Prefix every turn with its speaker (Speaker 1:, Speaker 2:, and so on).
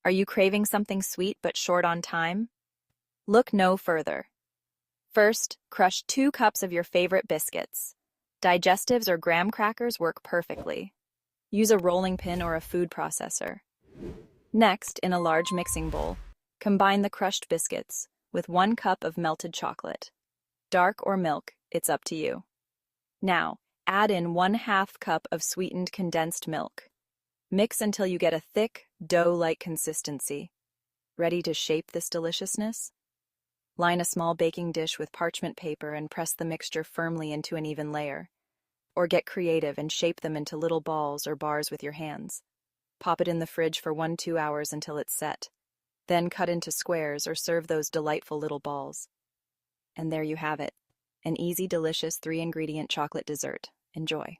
Speaker 1: Are you craving something sweet but short on time? Look no further. First, crush 2 cups of your favorite biscuits. Digestives or graham crackers work perfectly. Use a rolling pin or a food processor. Next, in a large mixing bowl, combine the crushed biscuits with 1 cup of melted chocolate. Dark or milk, it's up to you. Now, add in 1/2 cup of sweetened condensed milk. Mix until you get a thick, dough-like consistency. Ready to shape this deliciousness? Line a small baking dish with parchment paper and press the mixture firmly into an even layer. Or get creative and shape them into little balls or bars with your hands. Pop it in the fridge for 1–2 hours until it's set. Then cut into squares or serve those delightful little balls. And there you have it, an easy, delicious 3-ingredient chocolate dessert. Enjoy.